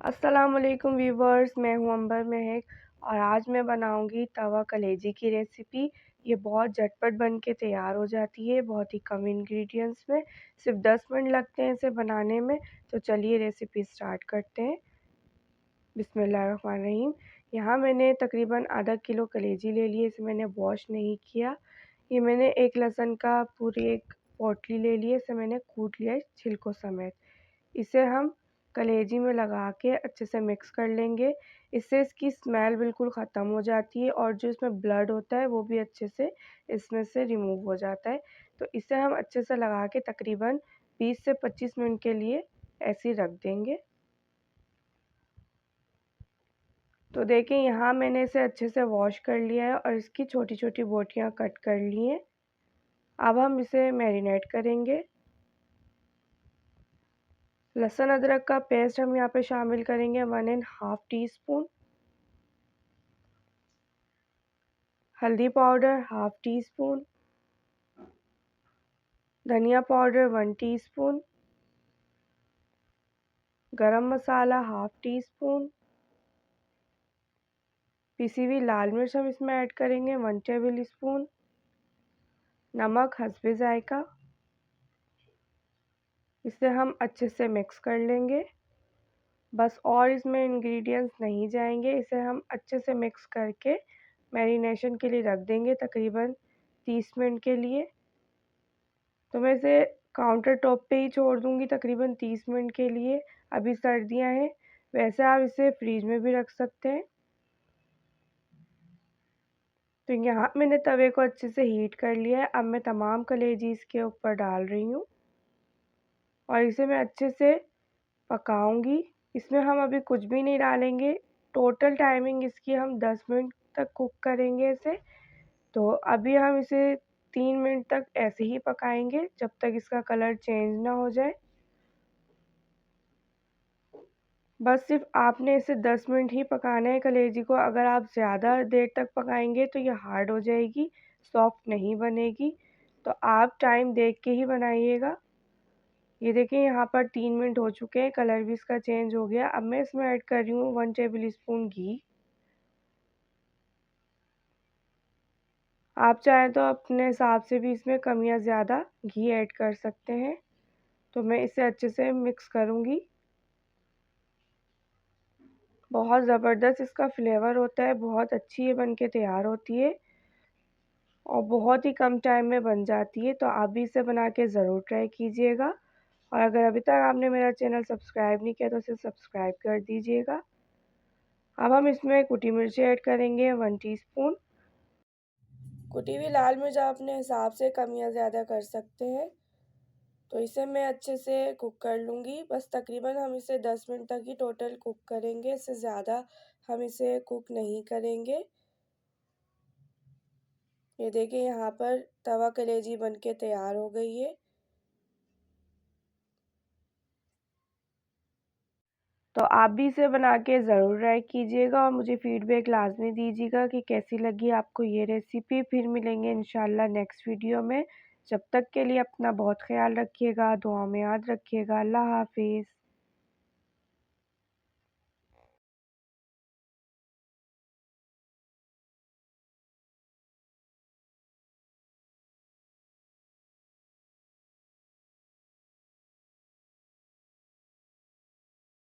अस्सलाम वालेकुम वीवर्स, मैं हूं अंबर महक और आज मैं बनाऊंगी तवा कलेजी की रेसिपी। ये बहुत झटपट बन के तैयार हो जाती है, बहुत ही कम इंग्रेडिएंट्स में। सिर्फ 10 मिनट लगते हैं इसे बनाने में। तो चलिए रेसिपी स्टार्ट करते हैं। बिस्मिल्लाहिर्रहमानिर्रहीम। यहाँ मैंने तकरीबन आधा किलो कलेजी ले ली है। इसे मैंने वॉश नहीं किया। ये मैंने एक लहसुन का पूरी एक पोटली ले ली है। इसे मैंने कूट लिया है छिलकों समेत। इसे हम कलेजी में लगा के अच्छे से मिक्स कर लेंगे। इससे इसकी स्मेल बिल्कुल ख़त्म हो जाती है और जो इसमें ब्लड होता है वो भी अच्छे से इसमें से रिमूव हो जाता है। तो इसे हम अच्छे से लगा के तकरीबन 20 से 25 मिनट के लिए ऐसे ही रख देंगे। तो देखें, यहाँ मैंने इसे अच्छे से वॉश कर लिया है और इसकी छोटी छोटी बोटियाँ कट कर ली हैं। अब हम इसे मैरिनेट करेंगे। लहसुन अदरक का पेस्ट हम यहाँ पे शामिल करेंगे 1½ टीस्पून। हल्दी पाउडर ½ टीस्पून। धनिया पाउडर 1 टीस्पून। गरम मसाला ½ टीस्पून। पिसी हुई लाल मिर्च हम इसमें ऐड करेंगे 1 टेबल स्पून। नमक हस्बे जायका। इसे हम अच्छे से मिक्स कर लेंगे। बस और इसमें इंग्रेडिएंट्स नहीं जाएंगे। इसे हम अच्छे से मिक्स करके मैरिनेशन के लिए रख देंगे तकरीबन 30 मिनट के लिए। तो मैं इसे काउंटर टॉप पे ही छोड़ दूंगी तकरीबन 30 मिनट के लिए। अभी सर्दियां हैं, वैसे आप इसे फ्रीज में भी रख सकते हैं। तो यहाँ मैंने तवे को अच्छे से हीट कर लिया है। अब मैं तमाम कलेजी इसके ऊपर डाल रही हूँ और इसे मैं अच्छे से पकाऊंगी। इसमें हम अभी कुछ भी नहीं डालेंगे। टोटल टाइमिंग इसकी हम 10 मिनट तक कुक करेंगे इसे। तो अभी हम इसे 3 मिनट तक ऐसे ही पकाएंगे जब तक इसका कलर चेंज ना हो जाए। बस सिर्फ आपने इसे 10 मिनट ही पकाना है कलेजी को। अगर आप ज़्यादा देर तक पकाएंगे तो ये हार्ड हो जाएगी, सॉफ्ट नहीं बनेगी। तो आप टाइम देख के ही बनाइएगा। ये देखिए, यहाँ पर 3 मिनट हो चुके हैं, कलर भी इसका चेंज हो गया। अब मैं इसमें ऐड कर रही हूँ 1 टेबल स्पून घी। आप चाहें तो अपने हिसाब से भी इसमें कम या ज़्यादा घी ऐड कर सकते हैं। तो मैं इसे अच्छे से मिक्स करूँगी। बहुत ज़बरदस्त इसका फ्लेवर होता है, बहुत अच्छी ये बन के तैयार होती है और बहुत ही कम टाइम में बन जाती है। तो आप भी इसे बना के ज़रूर ट्राई कीजिएगा। और अगर अभी तक आपने मेरा चैनल सब्सक्राइब नहीं किया तो इसे सब्सक्राइब कर दीजिएगा। अब हम इसमें कुटी मिर्ची ऐड करेंगे 1 टीस्पून। कुटी हुई लाल मिर्च आप अपने हिसाब से कम या ज़्यादा कर सकते हैं। तो इसे मैं अच्छे से कुक कर लूँगी। बस तकरीबन हम इसे 10 मिनट तक ही टोटल कुक करेंगे, इससे ज़्यादा हम इसे कुक नहीं करेंगे। ये देखिए, यहाँ पर तवा कलेजी बन के तैयार हो गई है। तो आप भी इसे बना के ज़रूर ट्राई कीजिएगा और मुझे फीडबैक लाजमी दीजिएगा कि कैसी लगी आपको ये रेसिपी। फिर मिलेंगे इंशाल्लाह नेक्स्ट वीडियो में। जब तक के लिए अपना बहुत ख्याल रखिएगा, दुआ में याद रखिएगा। अल्लाह हाफिज़।